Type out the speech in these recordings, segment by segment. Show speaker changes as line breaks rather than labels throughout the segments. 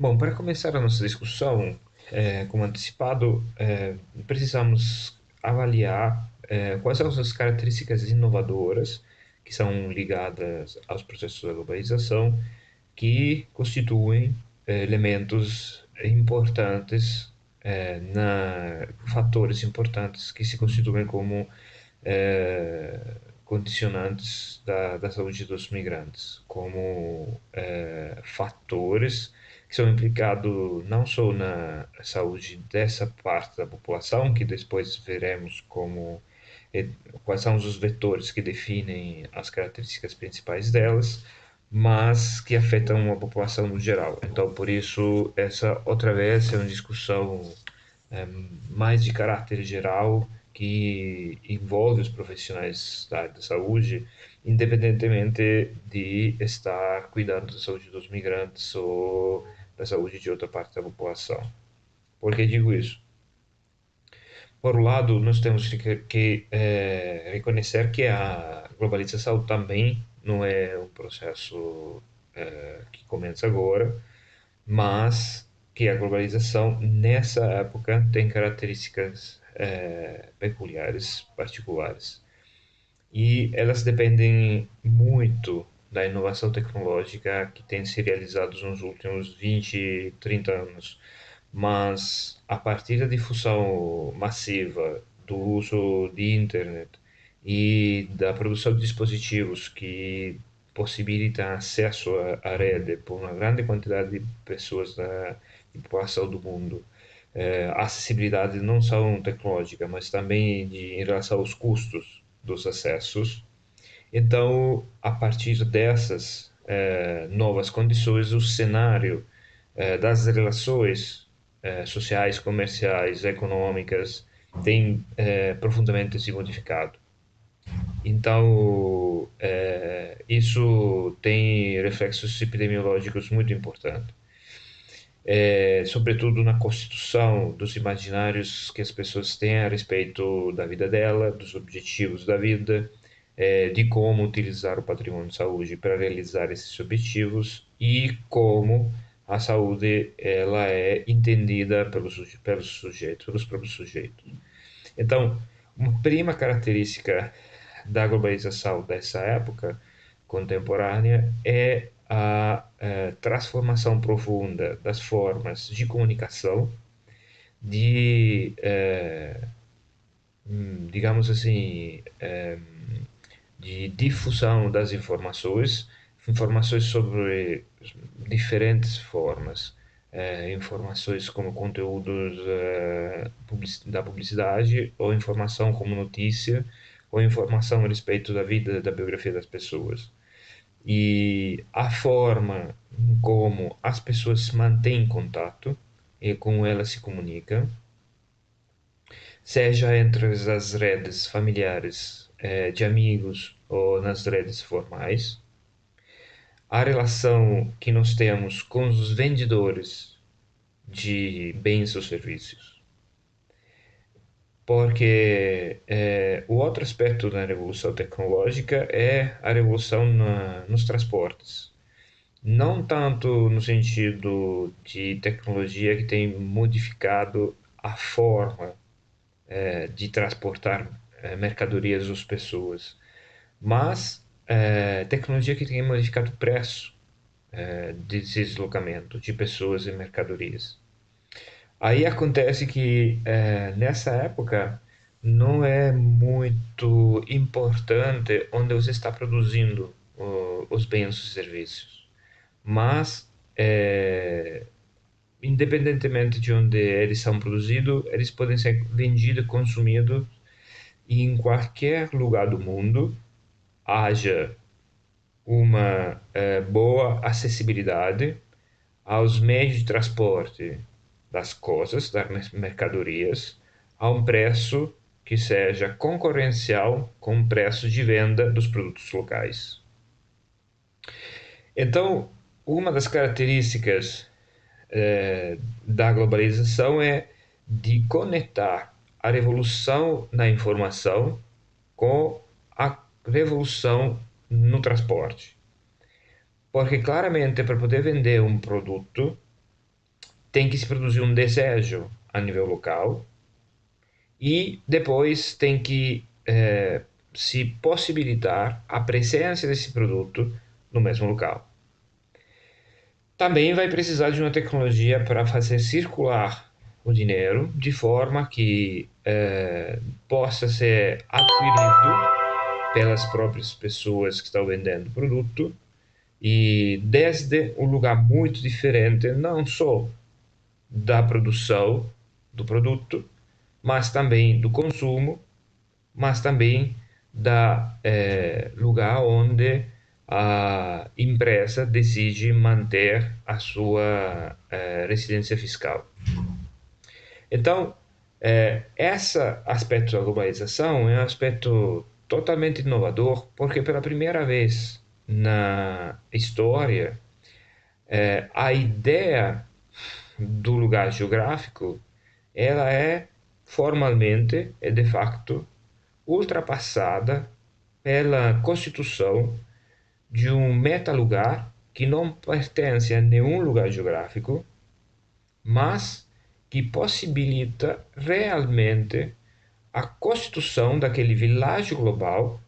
Bom, para começar a nossa discussão, como antecipado, precisamos avaliar quais são as características inovadoras que são ligadas aos processos da globalização, que constituem elementos importantes, fatores importantes que se constituem como condicionantes da saúde dos migrantes, como fatores que são implicados não só na saúde dessa parte da população, que depois veremos como quais são os vetores que definem as características principais delas, mas que afetam a população no geral. Então, por isso, essa outra vez é uma discussão mais de caráter geral que envolve os profissionais da área da saúde, independentemente de estar cuidando da saúde dos migrantes ou da saúde de outra parte da população. Por que digo isso? Por um lado, nós temos que reconhecer que a globalização também não é um processo que começa agora, mas que a globalização nessa época tem características peculiares, particulares. E elas dependem muito da inovação tecnológica que tem se realizado nos últimos 20, 30 anos. Mas a partir da difusão massiva do uso de internet e da produção de dispositivos que possibilitam acesso à rede por uma grande quantidade de pessoas da população do mundo, a acessibilidade não só tecnológica, mas também em relação aos custos dos acessos. Então, a partir dessas novas condições, o cenário das relações sociais, comerciais, econômicas tem profundamente se modificado. Então, isso tem reflexos epidemiológicos muito importantes, sobretudo na constituição dos imaginários que as pessoas têm a respeito da vida dela, dos objetivos da vida, de como utilizar o patrimônio de saúde para realizar esses objetivos e como a saúde ela é entendida pelos sujeitos, pelos próprios sujeitos. Então, uma prima característica da globalização dessa época contemporânea é a transformação profunda das formas de comunicação, de, digamos assim, de difusão das informações, informações sobre diferentes formas, informações como conteúdos da publicidade, ou informação como notícia, ou informação a respeito da vida, da biografia das pessoas. E a forma como as pessoas mantêm contato e como elas se comunicam, seja entre as redes familiares, de amigos ou nas redes formais, a relação que nós temos com os vendedores de bens ou serviços. Porque o outro aspecto da revolução tecnológica é a revolução nos transportes. Não tanto no sentido de tecnologia que tem modificado a forma de transportar mercadorias ou pessoas, mas tecnologia que tem modificado o preço de deslocamento de pessoas e mercadorias. Aí acontece que nessa época não é muito importante onde você está produzindo os bens e serviços, mas independentemente de onde eles são produzidos, eles podem ser vendidos e consumidos em qualquer lugar do mundo, haja uma boa acessibilidade aos meios de transporte das coisas, das mercadorias, a um preço que seja concorrencial com o preço de venda dos produtos locais. Então, uma das características da globalização é de conectar a revolução na informação com a revolução no transporte. Porque claramente para poder vender um produto, tem que se produzir um desejo a nível local e depois tem que se possibilitar a presença desse produto no mesmo local. Também vai precisar de uma tecnologia para fazer circular o dinheiro de forma que possa ser adquirido pelas próprias pessoas que estão vendendo o produto e desde um lugar muito diferente, não só da produção do produto, mas também do consumo, mas também da lugar onde a empresa decide manter a sua residência fiscal. Então, esse aspecto da globalização é um aspecto totalmente inovador, porque pela primeira vez na história, a ideia do lugar geográfico ela é formalmente e de facto ultrapassada pela constituição de um metalugar que não pertence a nenhum lugar geográfico, mas que possibilita realmente a constituição daquele vilarejo global,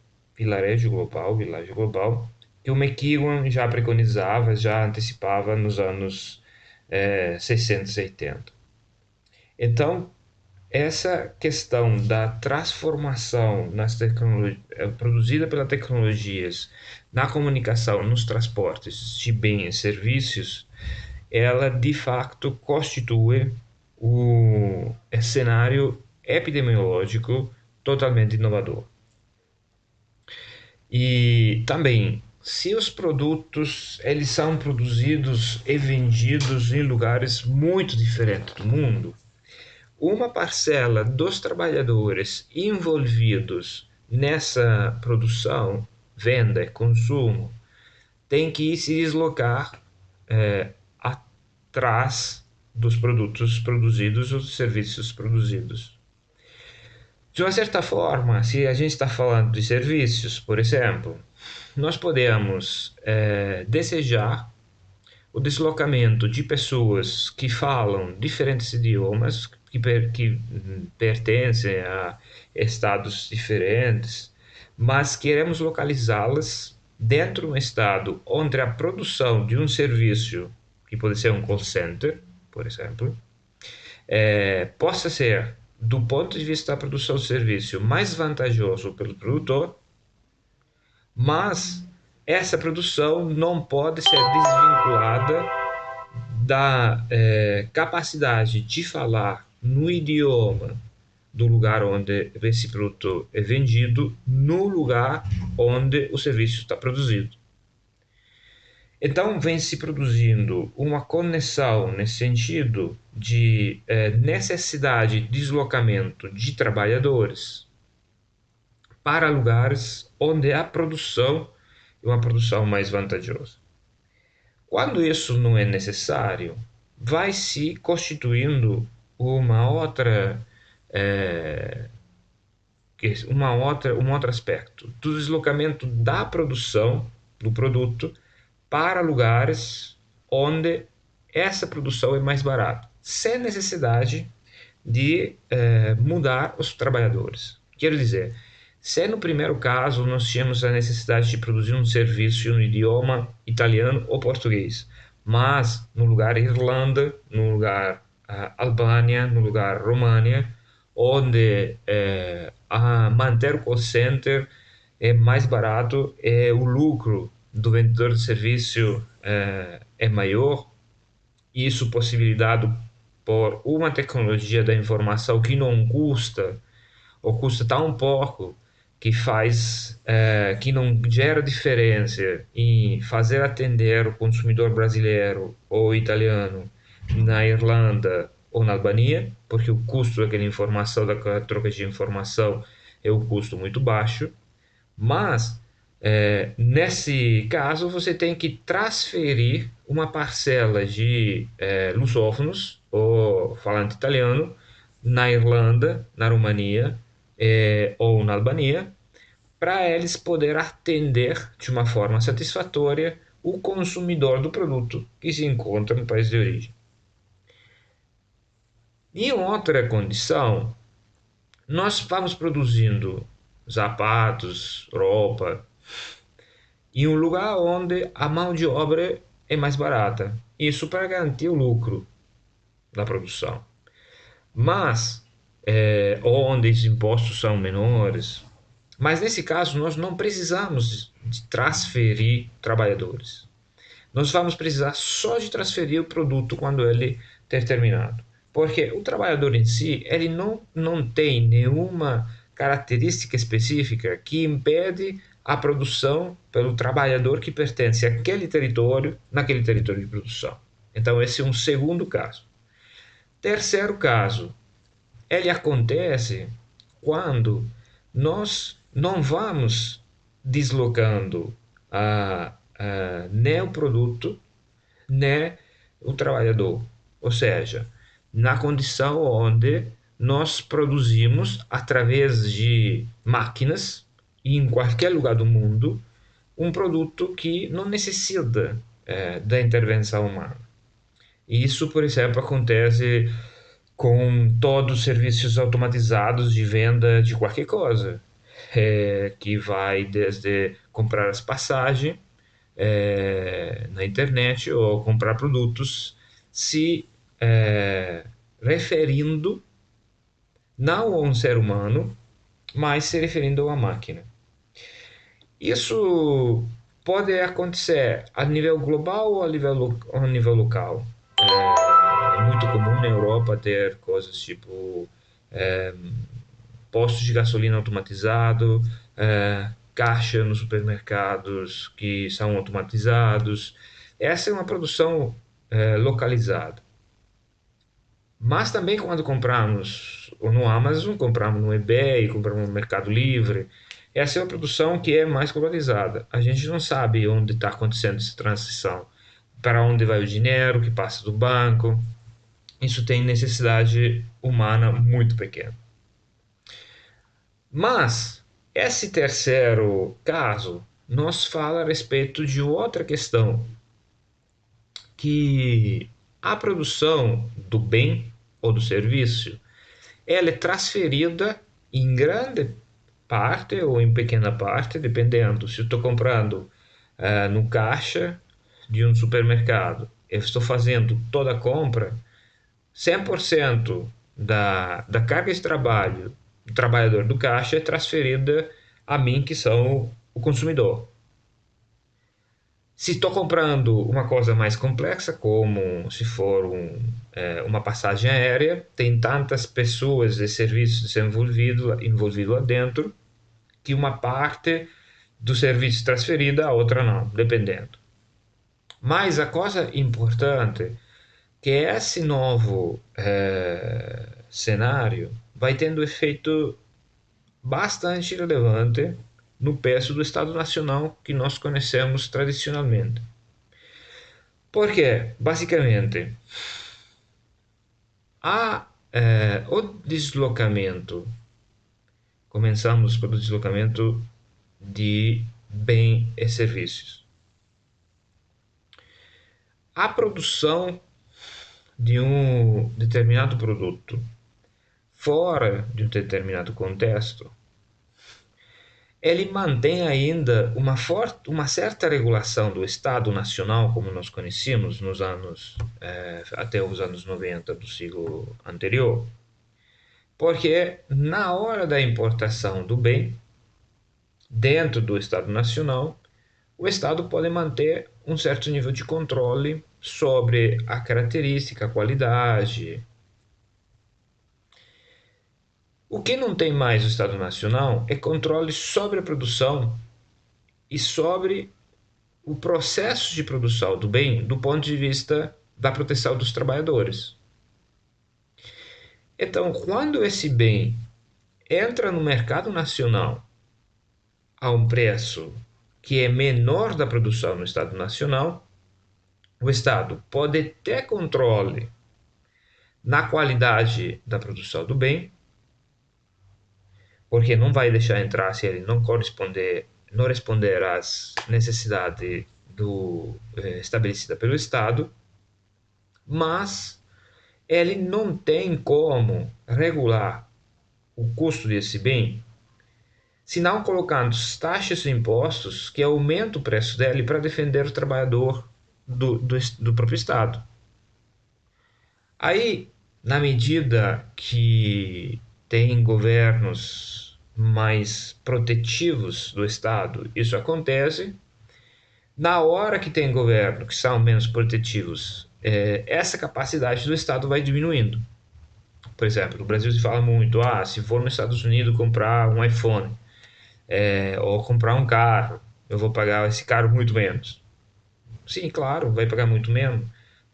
que o McEwan já preconizava, já antecipava nos anos 60 e 70. Então, essa questão da transformação produzida pelas tecnologias na comunicação, nos transportes de bens e serviços, ela de facto constitui o cenário epidemiológico totalmente inovador. E também, se os produtos eles são produzidos e vendidos em lugares muito diferentes do mundo, uma parcela dos trabalhadores envolvidos nessa produção, venda e consumo tem que se deslocar atrás dos produtos produzidos ou dos serviços produzidos. De uma certa forma, se a gente está falando de serviços, por exemplo, nós podemos desejar o deslocamento de pessoas que falam diferentes idiomas, que pertencem a estados diferentes, mas queremos localizá-las dentro de um estado onde a produção de um serviço, que pode ser um call center, por exemplo, possa ser, do ponto de vista da produção de serviço, mais vantajoso pelo produtor, mas essa produção não pode ser desvinculada da capacidade de falar no idioma do lugar onde esse produto é vendido, no lugar onde o serviço está produzido. Então, vem se produzindo uma conexão nesse sentido de necessidade de deslocamento de trabalhadores para lugares onde a produção é uma produção mais vantajosa. Quando isso não é necessário, vai se constituindo um outro aspecto do deslocamento da produção do produto para lugares onde essa produção é mais barata, sem necessidade de mudar os trabalhadores. Quero dizer, se no primeiro caso nós tínhamos a necessidade de produzir um serviço no idioma italiano ou português, mas no lugar Irlanda, no lugar Albânia, no lugar România, onde a manter o call center é mais barato e o lucro do vendedor de serviço é maior, isso possibilitado por uma tecnologia da informação que não custa ou custa tão pouco que não gera diferença em fazer atender o consumidor brasileiro ou italiano na Irlanda ou na Albânia, porque o custo daquela informação, daquela troca de informação é um custo muito baixo, mas nesse caso você tem que transferir uma parcela de lusófonos ou falante italiano na Irlanda, na România ou na Albânia, para eles poderem atender de uma forma satisfatória o consumidor do produto que se encontra no país de origem. Em outra condição, nós vamos produzindo sapatos, roupa, em um lugar onde a mão de obra é mais barata. Isso para garantir o lucro da produção. Mas, onde os impostos são menores. Mas nesse caso, nós não precisamos de transferir trabalhadores. Nós vamos precisar só de transferir o produto quando ele ter terminado. Porque o trabalhador em si, ele não tem nenhuma característica específica que impede a produção pelo trabalhador que pertence àquele território, naquele território de produção. Então, esse é um segundo caso. Terceiro caso, ele acontece quando nós não vamos deslocando nem o produto, nem o trabalhador. Ou seja, na condição onde nós produzimos através de máquinas em qualquer lugar do mundo um produto que não necessita da intervenção humana. Isso, por exemplo, acontece com todos os serviços automatizados de venda de qualquer coisa, que vai desde comprar as passagens na internet ou comprar produtos, se referindo não a um ser humano, mas se referindo a uma máquina. Isso pode acontecer a nível global ou a nível local. É muito comum na Europa ter coisas tipo é, postos de gasolina automatizado, caixa nos supermercados que são automatizados. Essa é uma produção localizada. Mas também quando compramos no Amazon, compramos no eBay, compramos no Mercado Livre, essa é uma produção que é mais globalizada. A gente não sabe onde está acontecendo essa transição, para onde vai o dinheiro que passa do banco. Isso tem necessidade humana muito pequena. Mas esse terceiro caso nos fala a respeito de outra questão, que a produção do bem ou do serviço, ela é transferida em grande parte ou em pequena parte, dependendo. Se eu estou comprando no caixa de um supermercado, eu estou fazendo toda a compra, 100% da carga de trabalho do trabalhador do caixa é transferida a mim, que sou o consumidor. Se estou comprando uma coisa mais complexa, como se for uma passagem aérea, tem tantas pessoas e serviços envolvidos lá dentro, que uma parte do serviço transferida, a outra não, dependendo. Mas a coisa importante é que esse novo cenário vai tendo efeito bastante relevante no peso do Estado Nacional que nós conhecemos tradicionalmente. Porque, basicamente, o deslocamento, começamos pelo deslocamento de bens e serviços. A produção de um determinado produto fora de um determinado contexto, ele mantém ainda uma certa regulação do Estado Nacional, como nós conhecíamos nos anos, até os anos 90 do século anterior, porque na hora da importação do bem, dentro do Estado Nacional, o Estado pode manter um certo nível de controle sobre a característica, a qualidade. O que não tem mais o Estado Nacional é controle sobre a produção e sobre o processo de produção do bem do ponto de vista da proteção dos trabalhadores. Então, quando esse bem entra no mercado nacional a um preço que é menor da produção no Estado Nacional, o Estado pode ter controle na qualidade da produção do bem, porque não vai deixar entrar se ele não responder às necessidades estabelecida pelo Estado, mas ele não tem como regular o custo desse bem, senão colocando taxas e impostos que aumentam o preço dele para defender o trabalhador do próprio Estado. Aí, na medida que tem governos mais protetivos do Estado, isso acontece. Na hora que tem governo que são menos protetivos, essa capacidade do Estado vai diminuindo. Por exemplo, no Brasil se fala muito, se for nos Estados Unidos comprar um iPhone, ou comprar um carro, eu vou pagar esse carro muito menos. Sim, claro, vai pagar muito menos,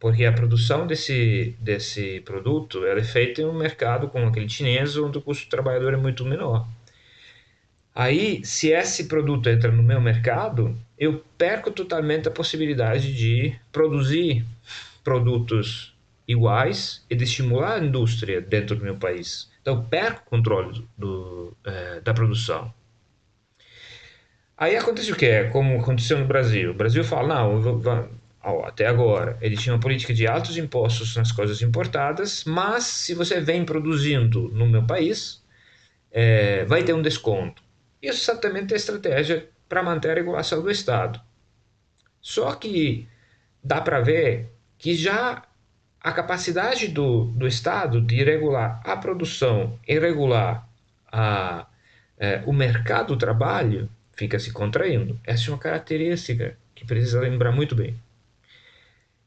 porque a produção desse produto ela é feita em um mercado como aquele chinês, onde o custo do trabalhador é muito menor. Aí, se esse produto entra no meu mercado, eu perco totalmente a possibilidade de produzir produtos iguais e de estimular a indústria dentro do meu país. Então, perco o controle da produção. Aí acontece o quê? Como aconteceu no Brasil. O Brasil fala, não, até agora, ele tinha uma política de altos impostos nas coisas importadas, mas se você vem produzindo no meu país, vai ter um desconto. Isso exatamente é a estratégia para manter a regulação do Estado. Só que dá para ver que já a capacidade do Estado de regular a produção e regular o mercado do trabalho fica se contraindo. Essa é uma característica que precisa lembrar muito bem.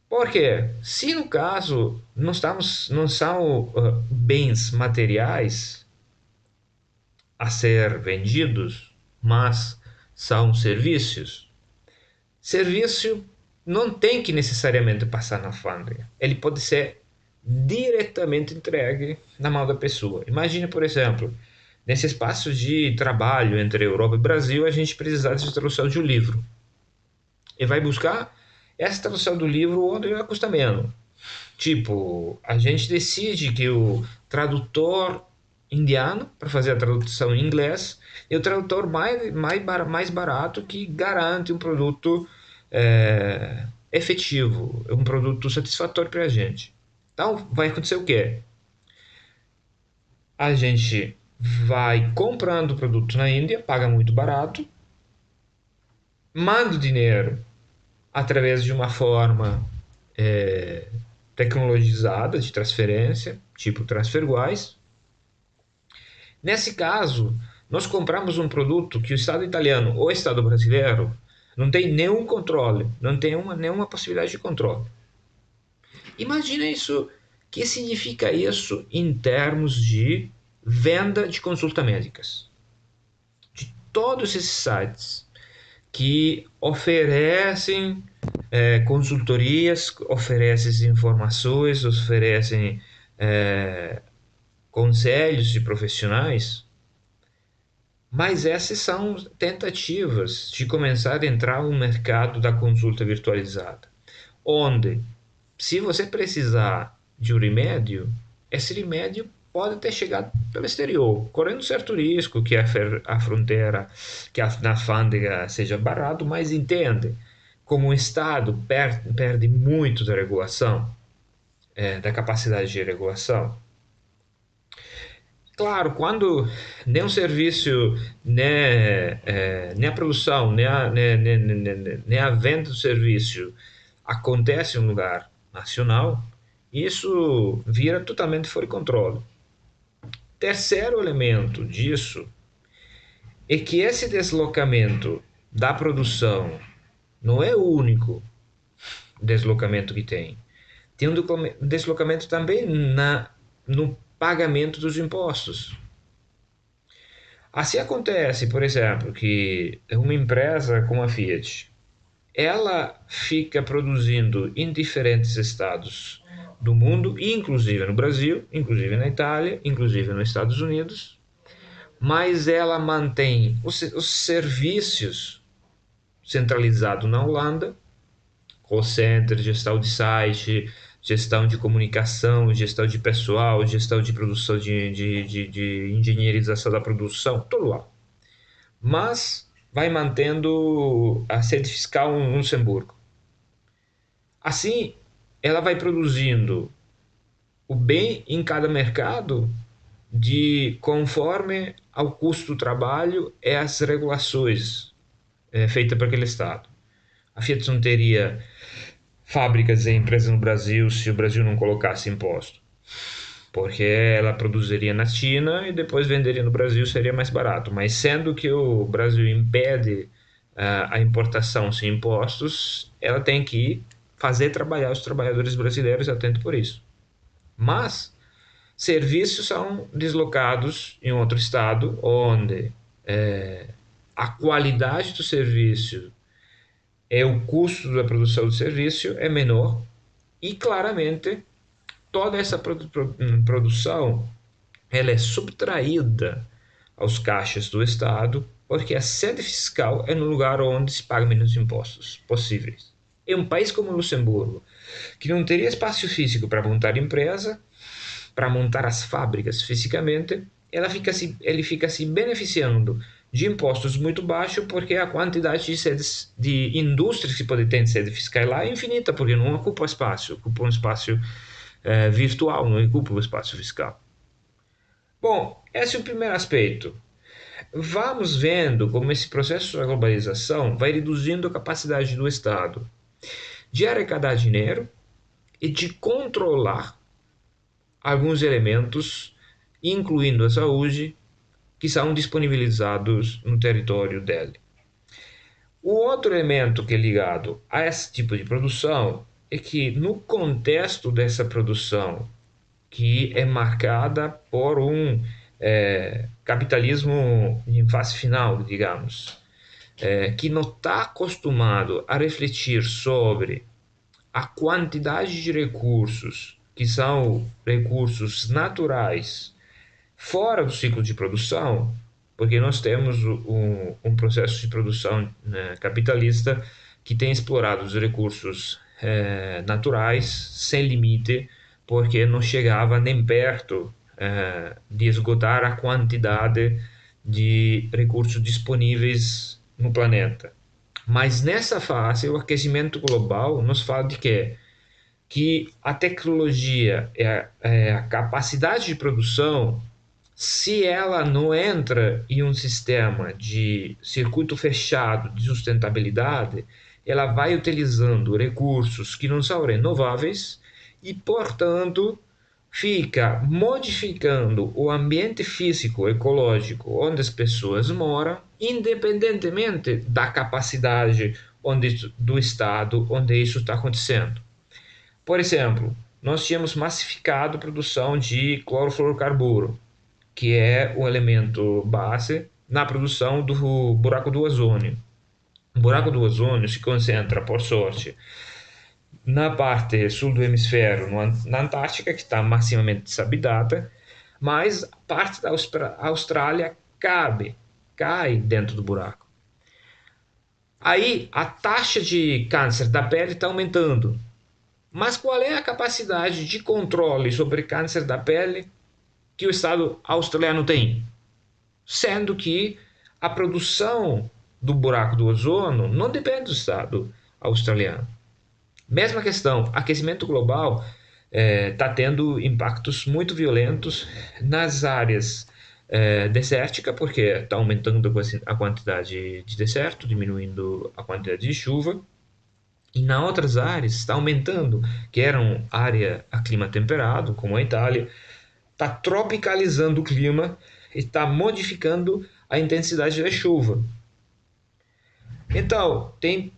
Porque se no caso não são bens materiais a ser vendidos, mas são serviços. Serviço não tem que necessariamente passar na alfândega. Ele pode ser diretamente entregue na mão da pessoa. Imagine, por exemplo, nesse espaço de trabalho entre Europa e Brasil, a gente precisar de tradução de um livro. E vai buscar essa tradução do livro onde custa menos. Tipo, a gente decide que o tradutor indiano para fazer a tradução em inglês é o tradutor mais barato que garante um produto efetivo, um produto satisfatório para a gente. Então, vai acontecer o quê? A gente vai comprando o produto na Índia, paga muito barato, manda o dinheiro através de uma forma é, tecnologizada de transferência, tipo TransferWise. Nesse caso, nós compramos um produto que o Estado italiano ou o Estado brasileiro não tem nenhum controle, não tem nenhuma possibilidade de controle. Imagina isso, o que significa isso em termos de venda de consultas médicas. De todos esses sites que oferecem consultorias, oferecem informações, oferecem conselhos de profissionais, mas essas são tentativas de começar a entrar no mercado da consulta virtualizada, onde, se você precisar de um remédio, esse remédio pode ter chegado pelo exterior, correndo certo risco que a fronteira, que na alfândega seja barato, mas entende, como o Estado perde muito da regulação, da capacidade de regulação. Claro, quando nem o serviço, nem a produção, nem a venda do serviço acontece em um lugar nacional, isso vira totalmente fora de controle. Terceiro elemento disso é que esse deslocamento da produção não é o único deslocamento que tem. Tem um deslocamento também no pagamento dos impostos. Assim acontece, por exemplo, que uma empresa como a Fiat, ela fica produzindo em diferentes estados do mundo, inclusive no Brasil, inclusive na Itália, inclusive nos Estados Unidos, mas ela mantém os serviços centralizados na Holanda, call center, gestão de site, gestão de comunicação, gestão de pessoal, gestão de produção, de engenheirização da produção, tudo lá. Mas vai mantendo a sede fiscal em Luxemburgo. Assim, ela vai produzindo o bem em cada mercado de conforme ao custo do trabalho e as regulações feitas por aquele Estado. A Fiat não teria fábricas e empresas no Brasil se o Brasil não colocasse imposto, porque ela produziria na China e depois venderia no Brasil, seria mais barato. Mas sendo que o Brasil impede a importação sem impostos, ela tem que fazer trabalhar os trabalhadores brasileiros, atento por isso. Mas serviços são deslocados em outro estado, onde a qualidade do serviço e o custo da produção do serviço é menor e claramente toda essa produção ela é subtraída aos caixas do Estado, porque a sede fiscal é no lugar onde se paga menos impostos possíveis. Em um país como o Luxemburgo, que não teria espaço físico para montar empresa, para montar as fábricas fisicamente, ele fica se beneficiando de impostos muito baixos, porque a quantidade de sedes de indústrias que pode ter em sede fiscal lá é infinita, porque não ocupa espaço, ocupa um espaço virtual, não ocupa o espaço fiscal. Bom, esse é o primeiro aspecto. Vamos vendo como esse processo da globalização vai reduzindo a capacidade do Estado de arrecadar dinheiro e de controlar alguns elementos, incluindo a saúde, que são disponibilizados no território dele. O outro elemento que é ligado a esse tipo de produção é que, no contexto dessa produção, que é marcada por um capitalismo em fase final, digamos, que não está acostumado a refletir sobre a quantidade de recursos que são recursos naturais fora do ciclo de produção, porque nós temos um processo de produção capitalista que tem explorado os recursos naturais sem limite, porque não chegava nem perto de esgotar a quantidade de recursos disponíveis no planeta. Mas nessa fase, o aquecimento global nos fala de quê? Que a tecnologia a capacidade de produção, se ela não entra em um sistema de circuito fechado de sustentabilidade, ela vai utilizando recursos que não são renováveis e, portanto, fica modificando o ambiente físico ecológico onde as pessoas moram, independentemente da capacidade do Estado onde isso está acontecendo. Por exemplo, nós tínhamos massificado a produção de clorofluorocarburo, que é o elemento base na produção do buraco do ozônio. O buraco do ozônio se concentra, por sorte, na parte sul do hemisfério, na Antártica, que está maximamente deshabitada, mas parte da Austrália cai dentro do buraco. Aí a taxa de câncer da pele está aumentando. Mas qual é a capacidade de controle sobre câncer da pele que o Estado australiano tem? Sendo que a produção do buraco do ozono não depende do Estado australiano. Mesma questão, aquecimento global está tendo impactos muito violentos nas áreas desérticas, porque está aumentando a quantidade de deserto, diminuindo a quantidade de chuva. E nas outras áreas está aumentando, que eram área a clima temperado, como a Itália, está tropicalizando o clima e está modificando a intensidade da chuva. Então, tem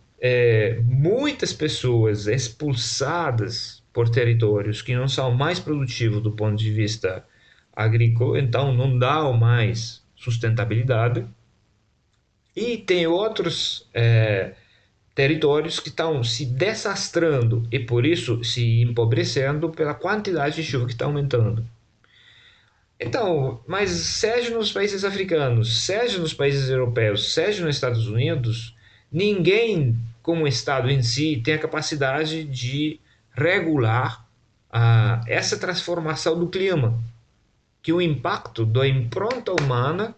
muitas pessoas expulsadas por territórios que não são mais produtivos do ponto de vista agrícola, então não dão mais sustentabilidade. E tem outros territórios que estão se desastrando e por isso se empobrecendo pela quantidade de chuva que está aumentando. Então, mas seja nos países africanos, seja nos países europeus, seja nos Estados Unidos, ninguém, como Estado em si, tem a capacidade de regular essa transformação do clima, que o impacto da impronta humana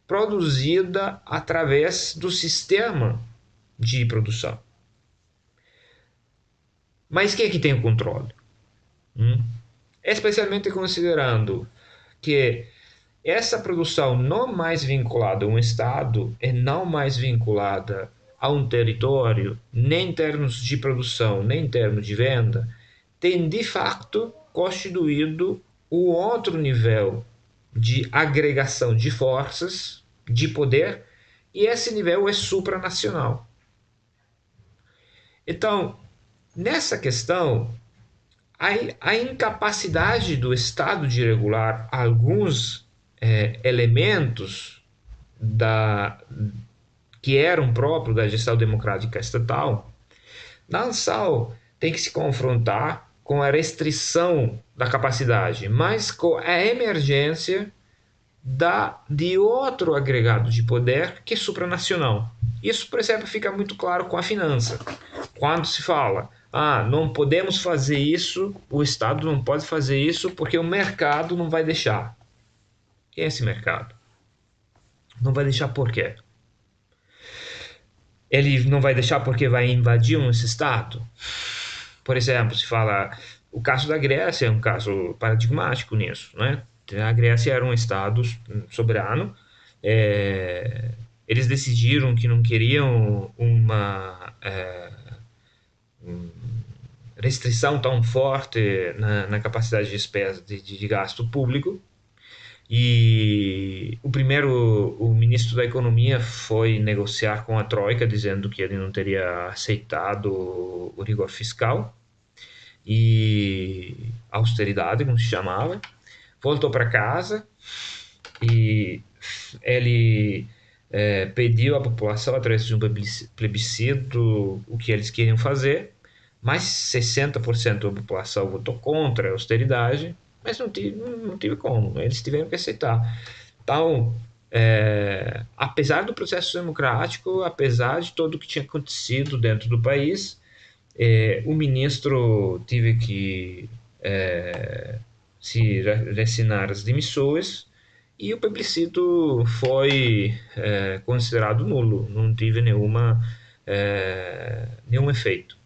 produzida através do sistema de produção. Mas quem é que tem o controle? especialmente considerando que essa produção não mais vinculada a um Estado e não mais vinculada a um território, nem em termos de produção, nem em termos de venda, tem de facto constituído um outro nível de agregação de forças, de poder, e esse nível é supranacional. Então, nessa questão, a incapacidade do Estado de regular alguns elementos da, que eram próprios da gestão democrática estatal, não só tem que se confrontar com a restrição da capacidade, mas com a emergência de outro agregado de poder que é supranacional. Isso, por exemplo, fica muito claro com a finança. Quando se fala, não podemos fazer isso, o Estado não pode fazer isso porque o mercado não vai deixar. Quem é esse mercado? Não vai deixar por quê? Ele não vai deixar porque vai invadir um Estado? Por exemplo, se fala, o caso da Grécia é um caso paradigmático nisso, né? A Grécia era um Estado soberano, eles decidiram que não queriam uma restrição tão forte na capacidade de despesa de gasto público. E o ministro da Economia foi negociar com a Troika, dizendo que ele não teria aceitado o rigor fiscal e austeridade, como se chamava. Voltou para casa e ele pediu à população, através de um plebiscito, o que eles queriam fazer. Mais 60% da população votou contra a austeridade, mas não tive como, eles tiveram que aceitar. Então, apesar do processo democrático, apesar de tudo o que tinha acontecido dentro do país, o ministro teve que se resignar as demissões e o plebiscito foi considerado nulo, não teve nenhum efeito.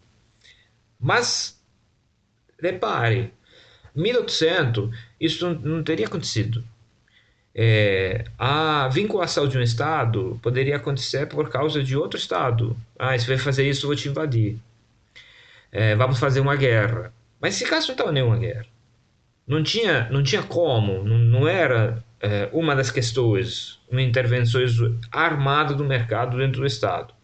Mas, repare, em 1800 isso não teria acontecido. A vinculação de um Estado poderia acontecer por causa de outro Estado. Se vai fazer isso, eu vou te invadir. Vamos fazer uma guerra. Mas esse caso não estava nenhuma guerra. Não tinha como, não era uma das questões, uma intervenção armada do mercado dentro do Estado.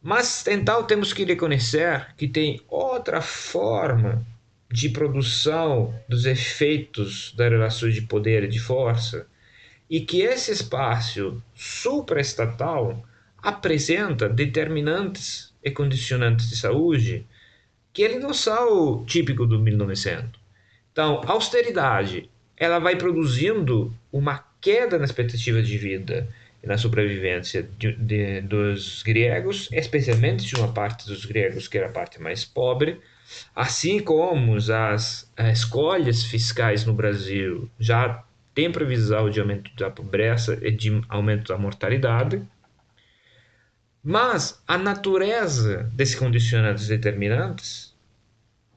Mas então temos que reconhecer que tem outra forma de produção dos efeitos da relação de poder e de força, e que esse espaço supraestatal apresenta determinantes e condicionantes de saúde que eles não são típicos do 1900. Então, a austeridade ela vai produzindo uma queda na expectativa de vida e na sobrevivência dos gregos, especialmente de uma parte dos gregos que era a parte mais pobre, assim como as escolhas fiscais no Brasil já têm previsão de aumento da pobreza e de aumento da mortalidade, mas a natureza desses condicionantes determinantes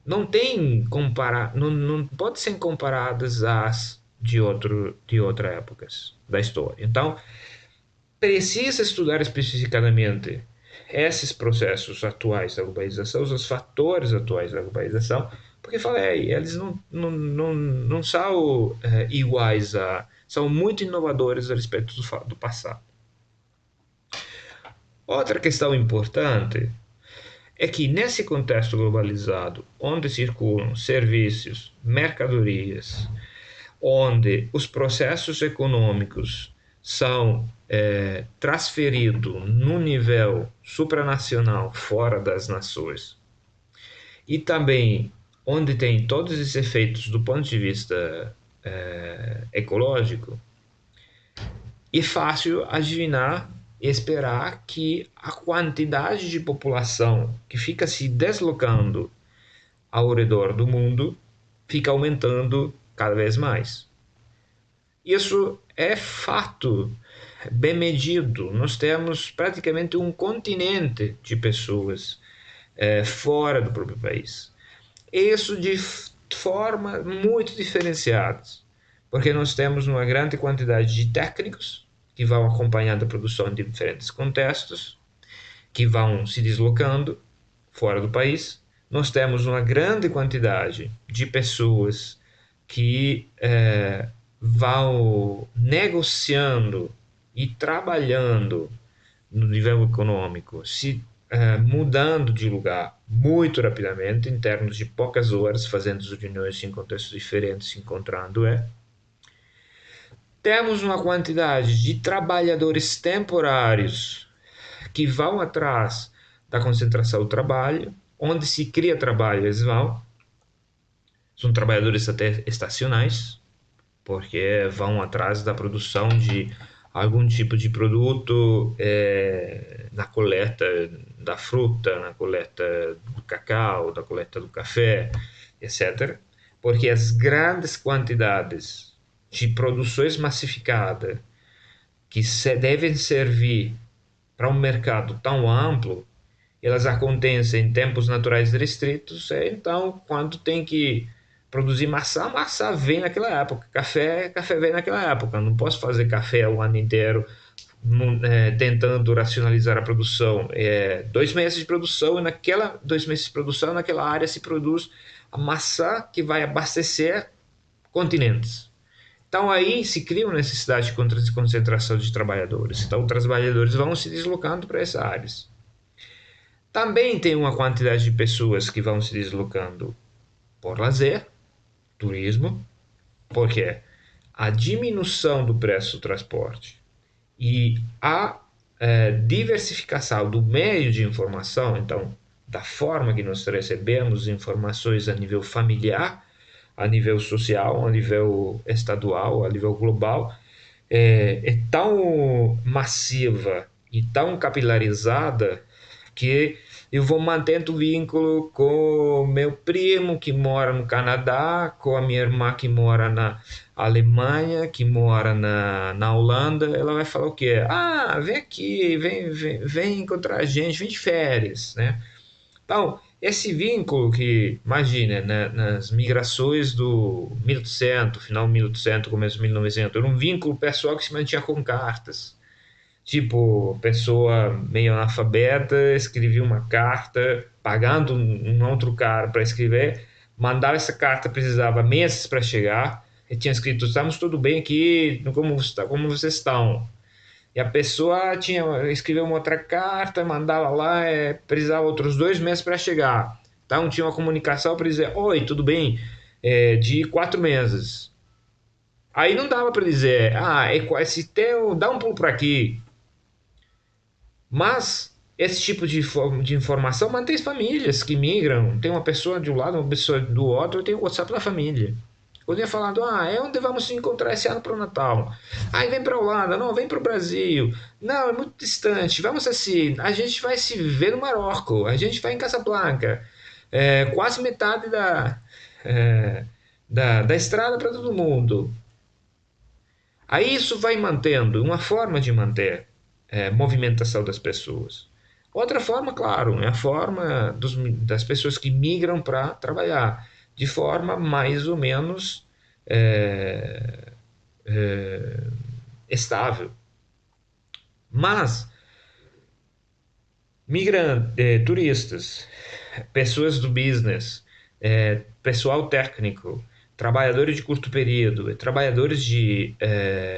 não pode ser comparadas às de outras épocas da história. Então, precisa estudar especificamente esses processos atuais da globalização, os fatores atuais da globalização, porque falei, eles não são iguais são muito inovadores a respeito do passado. Outra questão importante é que nesse contexto globalizado, onde circulam serviços, mercadorias, onde os processos econômicos são transferidos no nível supranacional fora das nações, e também onde tem todos esses efeitos do ponto de vista ecológico, é fácil adivinhar e esperar que a quantidade de população que fica se deslocando ao redor do mundo fica aumentando cada vez mais. Isso é fato, bem medido. Nós temos praticamente um continente de pessoas fora do próprio país. Isso formas muito diferenciadas, porque nós temos uma grande quantidade de técnicos que vão acompanhando a produção de diferentes contextos, que vão se deslocando fora do país. Nós temos uma grande quantidade de pessoas que vão negociando e trabalhando no nível econômico, se mudando de lugar muito rapidamente, em termos de poucas horas, fazendo reuniões em contextos diferentes, se encontrando. Temos uma quantidade de trabalhadores temporários que vão atrás da concentração do trabalho, onde se cria trabalho, eles vão. São trabalhadores até estacionais, porque vão atrás da produção de algum tipo de produto na coleta da fruta, na coleta do cacau, da coleta do café, etc. Porque as grandes quantidades de produções massificadas que devem servir para um mercado tão amplo, elas acontecem em tempos naturais restritos, então quando tem que produzir maçã, maçã vem naquela época, café vem naquela época. Não posso fazer café o ano inteiro tentando racionalizar a produção. 2 meses de produção, e naquela 2 meses de produção, naquela área se produz a maçã que vai abastecer continentes. Então aí se cria uma necessidade de concentração de trabalhadores. Então os trabalhadores vão se deslocando para essas áreas. Também tem uma quantidade de pessoas que vão se deslocando por lazer, turismo, porque a diminuição do preço do transporte e a diversificação do meio de informação, então, da forma que nós recebemos informações a nível familiar, a nível social, a nível estadual, a nível global, é tão massiva e tão capilarizada que eu vou mantendo vínculo com meu primo que mora no Canadá, com a minha irmã que mora na Alemanha, que mora na Holanda. Ela vai falar o quê? Ah, vem aqui, vem encontrar a gente, vem de férias, né? Então, esse vínculo que, imagina, né, nas migrações do 1800, final do 1800, começo do 1900, era um vínculo pessoal que se mantinha com cartas. Tipo, pessoa meio analfabeta escrevia uma carta, pagando um outro cara para escrever, mandava essa carta, precisava meses para chegar, e tinha escrito: estamos tudo bem aqui, como vocês estão? E a pessoa escreveu uma outra carta, mandava lá, precisava outros 2 meses para chegar. Então tinha uma comunicação para dizer: oi, tudo bem? De 4 meses. Aí não dava para dizer: ah, esse teu, dá um pulo para aqui. Mas esse tipo de informação mantém as famílias que migram. Tem uma pessoa de um lado, uma pessoa do outro, tem o WhatsApp da família. Eu tinha falado: é onde vamos se encontrar esse ano para o Natal. Aí vem para a Holanda, não, vem para o Brasil. Não, é muito distante. Vamos assim, a gente vai se ver no Marrocos, a gente vai em Casablanca. Quase metade é, da estrada para todo mundo. Aí isso vai mantendo, uma forma de manter movimentação das pessoas. Outra forma, claro, é a forma das pessoas que migram para trabalhar, de forma mais ou menos é, é, estável. Mas turistas, pessoas do business, pessoal técnico, trabalhadores de curto período, trabalhadores de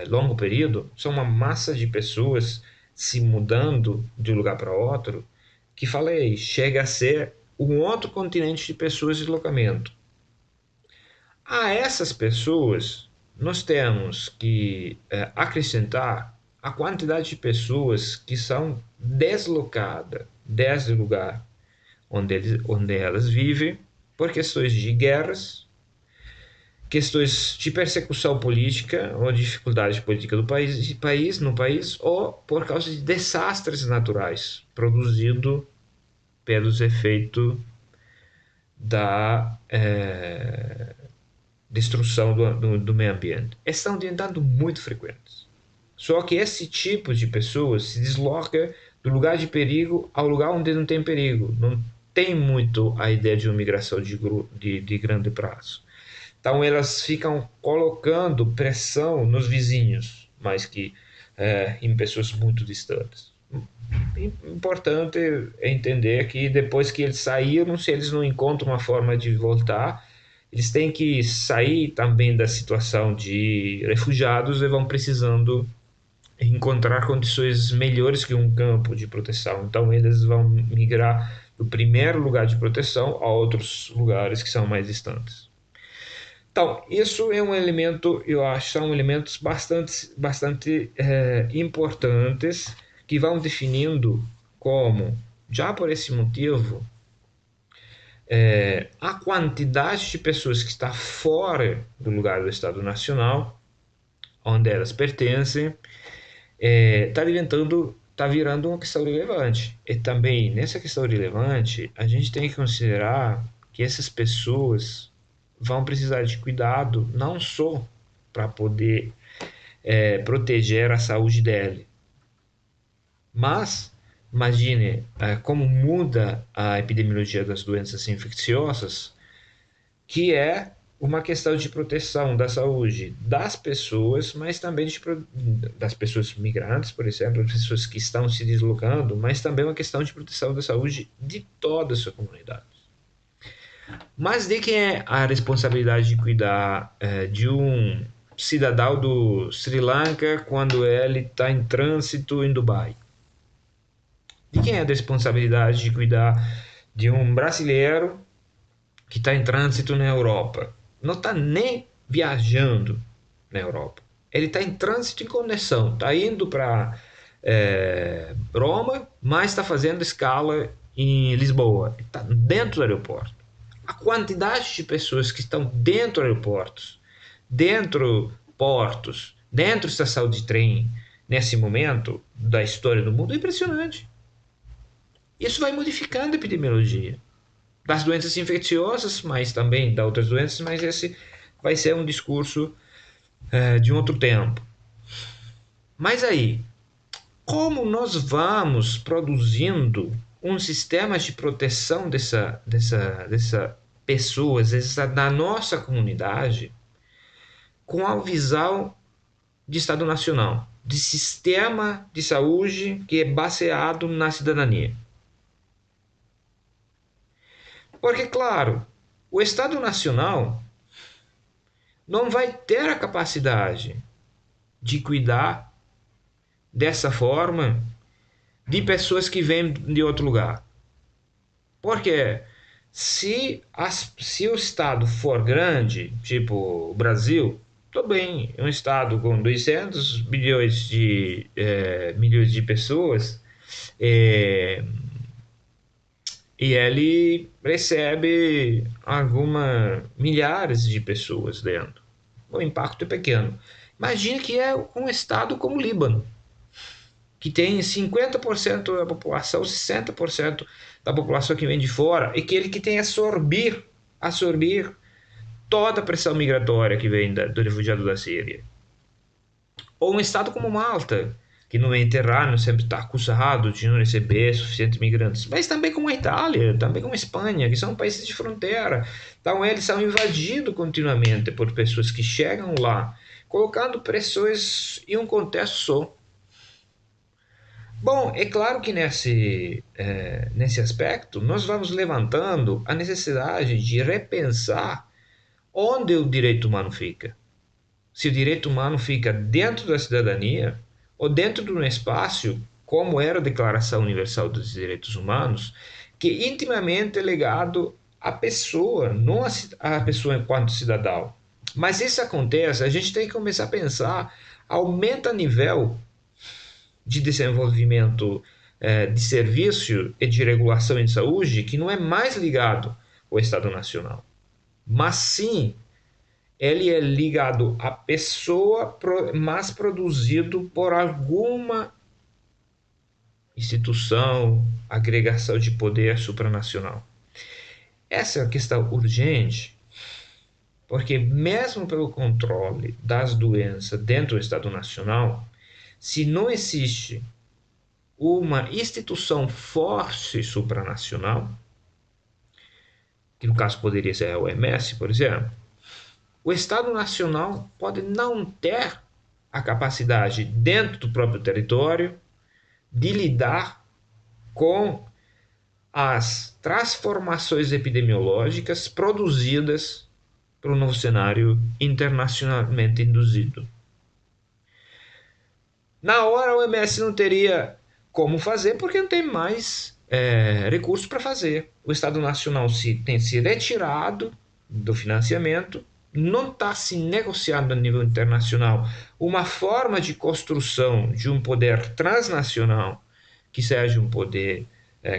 longo período, são uma massa de pessoas se mudando de um lugar para outro, que falei, chega a ser um outro continente de pessoas de deslocamento. A essas pessoas, nós temos que acrescentar a quantidade de pessoas que são deslocadas desse lugar onde elas vivem por questões de guerras, questões de persecução política ou dificuldade política do no país, ou por causa de desastres naturais produzidos pelos efeitos da destruição do meio ambiente. Estão dando muito frequentes. Só que esse tipo de pessoas se desloca do lugar de perigo ao lugar onde não tem perigo. Não tem muito a ideia de uma migração de grande prazo. Então elas ficam colocando pressão nos vizinhos, mais que em pessoas muito distantes. Importante é entender que depois que eles saíram, se eles não encontram uma forma de voltar, eles têm que sair também da situação de refugiados e vão precisando encontrar condições melhores que um campo de proteção. Então eles vão migrar do primeiro lugar de proteção a outros lugares que são mais distantes. Então, isso é um elemento, eu acho, são elementos bastante importantes que vão definindo como, já por esse motivo, a quantidade de pessoas que está fora do lugar do Estado Nacional, onde elas pertencem, está virando uma questão relevante. E também, nessa questão relevante, a gente tem que considerar que essas pessoas vão precisar de cuidado não só para poder proteger a saúde dele, mas imagine como muda a epidemiologia das doenças infecciosas, que é uma questão de proteção da saúde das pessoas, mas também das pessoas migrantes, por exemplo, das pessoas que estão se deslocando, mas também uma questão de proteção da saúde de toda a sua comunidade. Mas de quem é a responsabilidade de cuidar de um cidadão do Sri Lanka quando ele está em trânsito em Dubai? De quem é a responsabilidade de cuidar de um brasileiro que está em trânsito na Europa? Não está nem viajando na Europa. Ele está em trânsito em conexão, está indo para Roma, mas está fazendo escala em Lisboa. Está dentro do aeroporto. A quantidade de pessoas que estão dentro de aeroportos, dentro portos, dentro de estação de trem, nesse momento da história do mundo, é impressionante. Isso vai modificando a epidemiologia das doenças infecciosas, mas também de outras doenças, mas esse vai ser um discurso de um outro tempo. Mas aí, como nós vamos produzindo um sistema de proteção dessa pessoas da nossa comunidade com a visão de Estado Nacional, de sistema de saúde que é baseado na cidadania? Porque, claro, o Estado Nacional não vai ter a capacidade de cuidar dessa forma de pessoas que vêm de outro lugar. Porque se o Estado for grande, tipo o Brasil, tudo bem, é um Estado com 200 milhões de pessoas, e ele recebe algumas milhares de pessoas dentro. O impacto é pequeno. Imagine que é um estado como o Líbano, que tem 50% da população, 60% da população que vem de fora, e que ele que tem absorver toda a pressão migratória que vem do refugiado da Síria. Ou um estado como Malta, que no Mediterrâneo sempre está acusado de não receber suficientes migrantes, mas também como a Itália, também como a Espanha, que são países de fronteira. Então eles são invadidos continuamente por pessoas que chegam lá, colocando pressões em um contexto só. Bom, é claro que nesse aspecto nós vamos levantando a necessidade de repensar onde o direito humano fica. Se o direito humano fica dentro da cidadania ou dentro de um espaço como era a Declaração Universal dos Direitos Humanos, que é intimamente ligado à pessoa, não à pessoa enquanto cidadão. Mas isso acontece, a gente tem que começar a pensar, aumenta o nível de desenvolvimento de serviço e de regulação em saúde, que não é mais ligado ao Estado Nacional, mas sim ele é ligado à pessoa, mas produzido por alguma instituição, agregação de poder supranacional. Essa é uma questão urgente, porque mesmo pelo controle das doenças dentro do Estado Nacional, se não existe uma instituição forte supranacional, que no caso poderia ser a OMS, por exemplo, o Estado Nacional pode não ter a capacidade, dentro do próprio território, de lidar com as transformações epidemiológicas produzidas pelo novo cenário internacionalmente induzido. Na hora, a OMS não teria como fazer, porque não tem mais recursos para fazer. O Estado Nacional tem se retirado do financiamento, não está se negociando a nível internacional uma forma de construção de um poder transnacional que seja um poder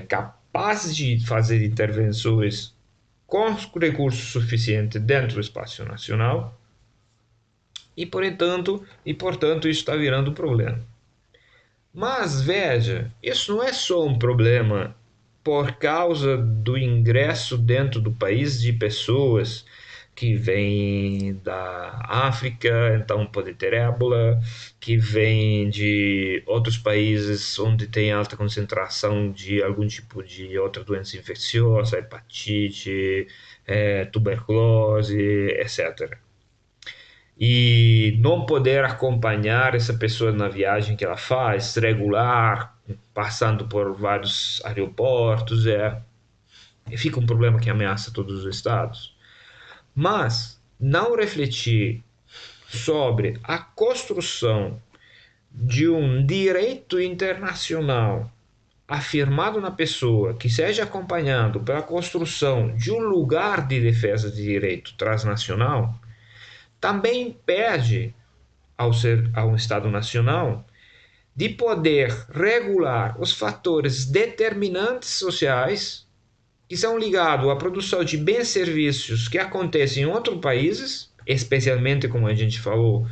capaz de fazer intervenções com recursos suficientes dentro do espaço nacional portanto, isso está virando um problema. Mas veja, isso não é só um problema por causa do ingresso dentro do país de pessoas que vêm da África, então pode ter ébola, que vêm de outros países onde tem alta concentração de algum tipo de outra doença infecciosa, hepatite, tuberculose, etc. E não poder acompanhar essa pessoa na viagem que ela faz, regular, passando por vários aeroportos, fica um problema que ameaça todos os estados. Mas não refletir sobre a construção de um direito internacional afirmado na pessoa, que seja acompanhado pela construção de um lugar de defesa de direito transnacional, também impede ao Estado Nacional de poder regular os fatores determinantes sociais que são ligados à produção de bens e serviços que acontecem em outros países, especialmente, como a gente falou,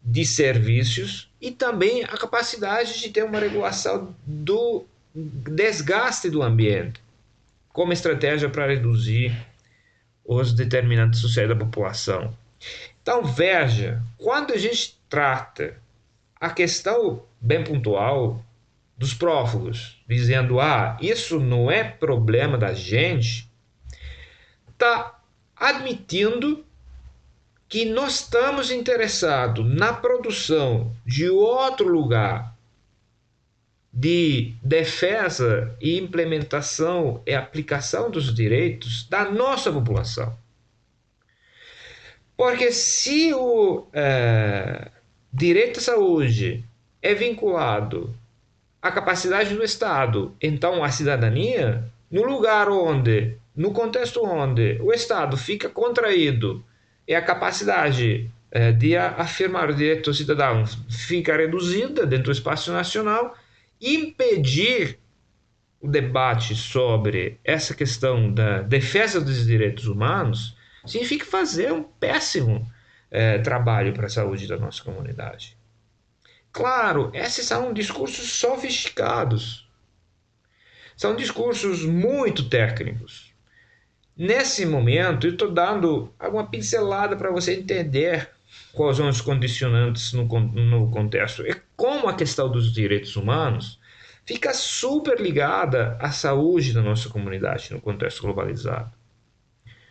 de serviços, e também a capacidade de ter uma regulação do desgaste do ambiente, como estratégia para reduzir os determinantes sociais da população. Então, veja, quando a gente trata a questão bem pontual dos prófugos, dizendo, isso não é problema da gente, está admitindo que nós estamos interessados na produção de outro lugar de defesa e implementação e aplicação dos direitos da nossa população. Porque se o direito à saúde é vinculado à capacidade do Estado, então a cidadania, no contexto onde o Estado fica contraído e a capacidade de afirmar o direito do cidadão fica reduzida dentro do espaço nacional, impedir o debate sobre essa questão da defesa dos direitos humanos significa fazer um péssimo trabalho para a saúde da nossa comunidade. Claro, esses são discursos sofisticados, são discursos muito técnicos. Nesse momento, eu estou dando alguma pincelada para você entender quais são os condicionantes no novo contexto. E como a questão dos direitos humanos fica super ligada à saúde da nossa comunidade no contexto globalizado.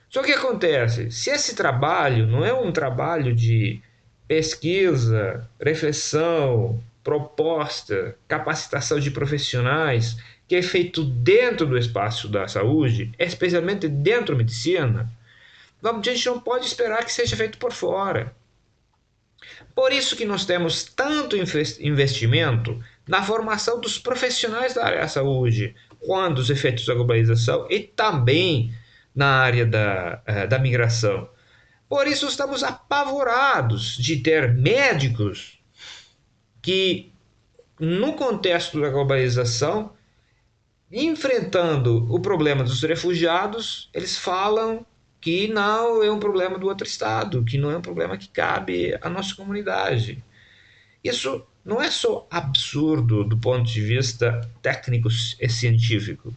Só que acontece, se esse trabalho não é um trabalho de pesquisa, reflexão, proposta, capacitação de profissionais, que é feito dentro do espaço da saúde, especialmente dentro da medicina, a gente não pode esperar que seja feito por fora. Por isso que nós temos tanto investimento na formação dos profissionais da área da saúde, quanto os efeitos da globalização e também na área da migração. Por isso estamos apavorados de ter médicos que, no contexto da globalização, enfrentando o problema dos refugiados, eles falam que não é um problema do outro estado, que não é um problema que cabe à nossa comunidade. Isso não é só absurdo do ponto de vista técnico e científico.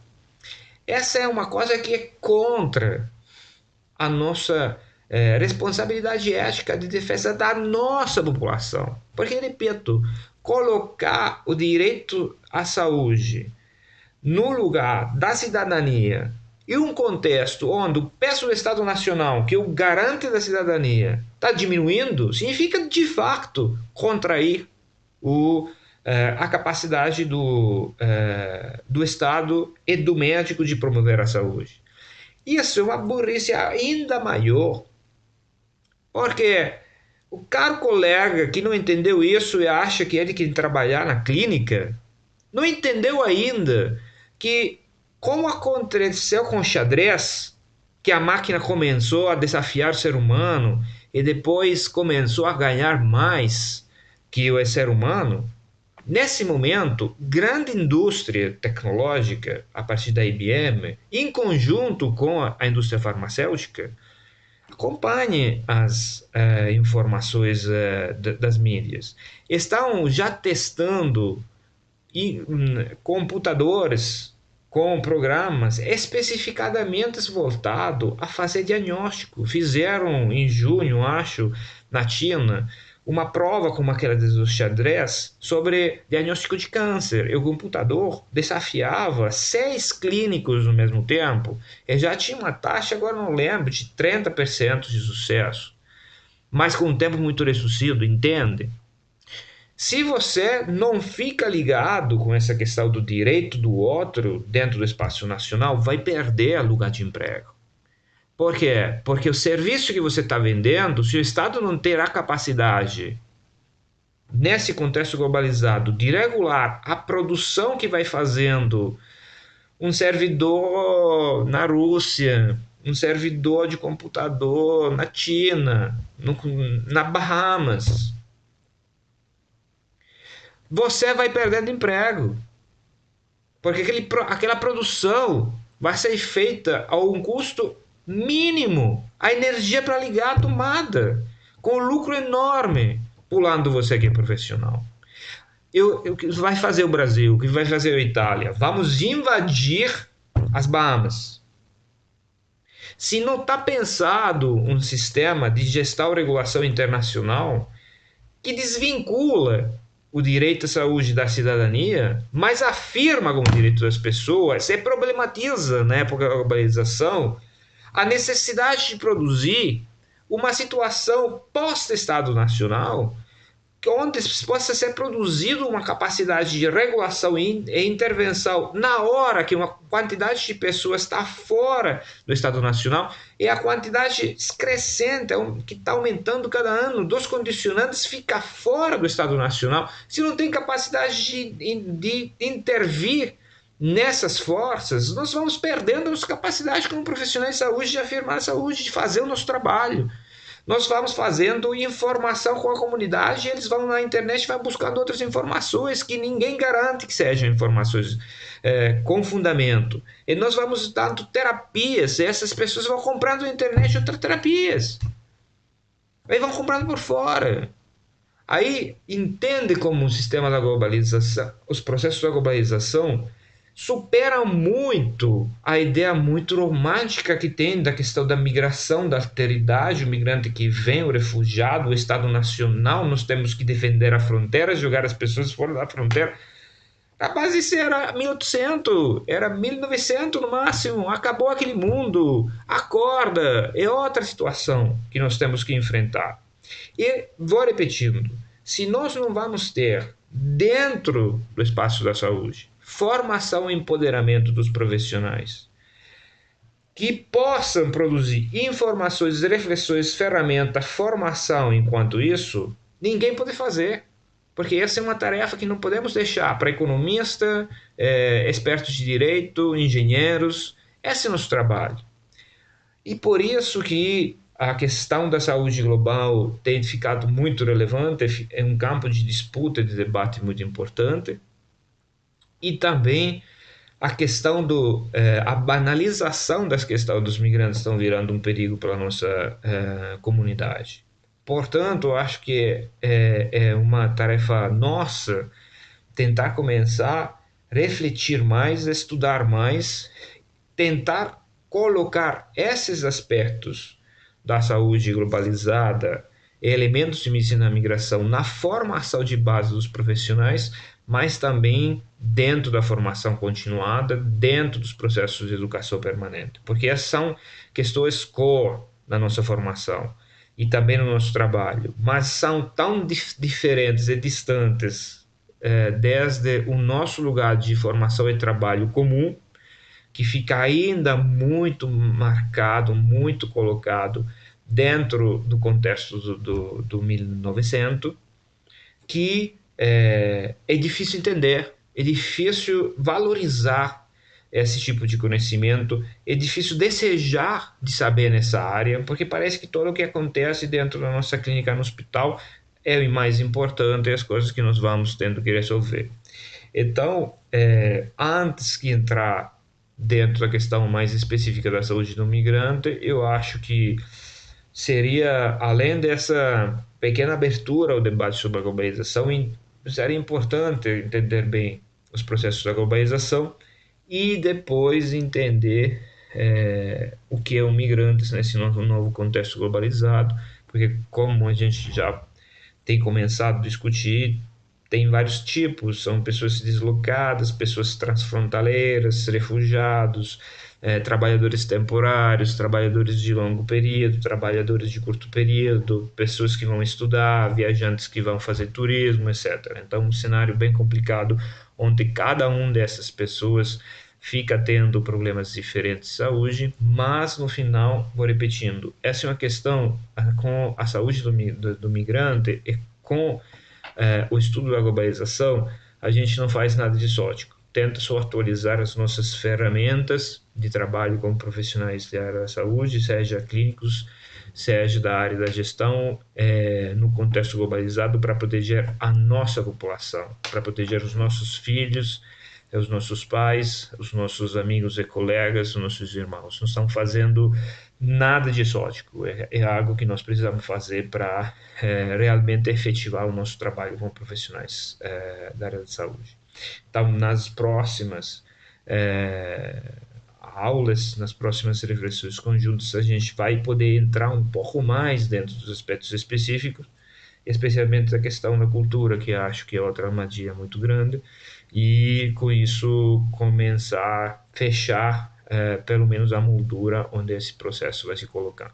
Essa é uma coisa que é contra a nossa responsabilidade ética de defesa da nossa população. Porque, repito, colocar o direito à saúde no lugar da cidadania E um contexto onde o peso do Estado Nacional, que é o garante da cidadania, está diminuindo, significa de facto contrair a capacidade do Estado e do médico de promover a saúde. Isso é uma burrice ainda maior, porque o caro colega que não entendeu isso e acha que ele quer trabalhar na clínica, não entendeu ainda que, como aconteceu com o xadrez, que a máquina começou a desafiar o ser humano e depois começou a ganhar mais que o ser humano, nesse momento, grande indústria tecnológica, a partir da IBM, em conjunto com a indústria farmacêutica, acompanhe as informações das mídias. Estão já testando computadores com programas especificadamente voltados a fazer diagnóstico. Fizeram em junho, acho, na China, uma prova como aquela do xadrez sobre diagnóstico de câncer. E o computador desafiava 6 clínicos no mesmo tempo e já tinha uma taxa, agora não lembro, de 30% de sucesso. Mas com um tempo muito reduzido, entende? Se você não fica ligado com essa questão do direito do outro dentro do espaço nacional, vai perder lugar de emprego. Por quê? Porque o serviço que você está vendendo, se o Estado não ter a capacidade, nesse contexto globalizado, de regular a produção que vai fazendo um servidor na Rússia, um servidor de computador na China, na Bahamas, você vai perdendo emprego. Porque aquela produção vai ser feita a um custo mínimo. A energia para ligar a tomada, com lucro enorme, pulando você que é profissional. O que vai fazer o Brasil? O que vai fazer a Itália? Vamos invadir as Bahamas. Se não está pensado um sistema de gestão e regulação internacional que desvincula o direito à saúde da cidadania, mas afirma como direito das pessoas e problematiza, na época da globalização, a necessidade de produzir uma situação pós-Estado Nacional onde possa ser produzido uma capacidade de regulação e intervenção na hora que uma quantidade de pessoas está fora do Estado Nacional e a quantidade crescente, que está aumentando cada ano, dos condicionantes fica fora do Estado Nacional. Se não tem capacidade de intervir nessas forças, nós vamos perdendo a nossa capacidade como profissionais de saúde de afirmar a saúde, de fazer o nosso trabalho. Nós vamos fazendo informação com a comunidade e eles vão na internet e vão buscando outras informações que ninguém garante que sejam informações com fundamento. E nós vamos dando terapias e essas pessoas vão comprando na internet outras terapias. Aí vão comprando por fora. Aí entende como o sistema da globalização, os processos da globalização supera muito a ideia muito romântica que tem da questão da migração, da alteridade, o migrante que vem, o refugiado, o Estado Nacional, nós temos que defender a fronteira, jogar as pessoas fora da fronteira. Rapaz, isso era 1800, era 1900 no máximo, acabou aquele mundo, acorda, é outra situação que nós temos que enfrentar. E vou repetindo, se nós não vamos ter dentro do espaço da saúde formação e empoderamento dos profissionais que possam produzir informações, reflexões, ferramentas, formação enquanto isso, ninguém pode fazer. Porque essa é uma tarefa que não podemos deixar para economistas, expertos de direito, engenheiros. Esse é o nosso trabalho. E por isso que a questão da saúde global tem ficado muito relevante, é um campo de disputa e de debate muito importante. E também a questão a banalização das questões dos migrantes estão virando um perigo para a nossa comunidade. Portanto, acho que é uma tarefa nossa tentar começar a refletir mais, estudar mais, tentar colocar esses aspectos da saúde globalizada, elementos de medicina da migração na formação de base dos profissionais mas também dentro da formação continuada, dentro dos processos de educação permanente, porque essas são questões core da nossa formação e também no nosso trabalho, mas são tão diferentes e distantes desde o nosso lugar de formação e trabalho comum, que fica ainda muito marcado, muito colocado dentro do contexto do 1900, que é difícil entender, é difícil valorizar esse tipo de conhecimento, é difícil desejar de saber nessa área, porque parece que tudo o que acontece dentro da nossa clínica no hospital é o mais importante, as coisas que nós vamos tendo que resolver. Então, antes de entrar dentro da questão mais específica da saúde do migrante, eu acho que seria, além dessa pequena abertura ao debate sobre a globalização, seria importante entender bem os processos da globalização e depois entender o que é o migrante nesse novo contexto globalizado, porque como a gente já tem começado a discutir, tem vários tipos, são pessoas deslocadas, pessoas transfrontaleiras, refugiados, trabalhadores temporários, trabalhadores de longo período, trabalhadores de curto período, pessoas que vão estudar, viajantes que vão fazer turismo, etc. Então, um cenário bem complicado, onde cada um dessas pessoas fica tendo problemas diferentes de saúde, mas no final, vou repetindo, essa é uma questão com a saúde do migrante e com o estudo da globalização, a gente não faz nada de exótico. Tenta só atualizar as nossas ferramentas de trabalho como profissionais da área da saúde, seja clínicos, seja da área da gestão, no contexto globalizado, para proteger a nossa população, para proteger os nossos filhos, os nossos pais, os nossos amigos e colegas, os nossos irmãos. Não estão fazendo nada de exótico, é algo que nós precisamos fazer para realmente efetivar o nosso trabalho como profissionais da área de saúde. Então, nas próximas é, aulas, nas próximas reflexões conjuntas, a gente vai poder entrar um pouco mais dentro dos aspectos específicos, especialmente a questão da cultura, que acho que é outra armadilha muito grande, e com isso começar a fechar pelo menos a moldura onde esse processo vai se colocando.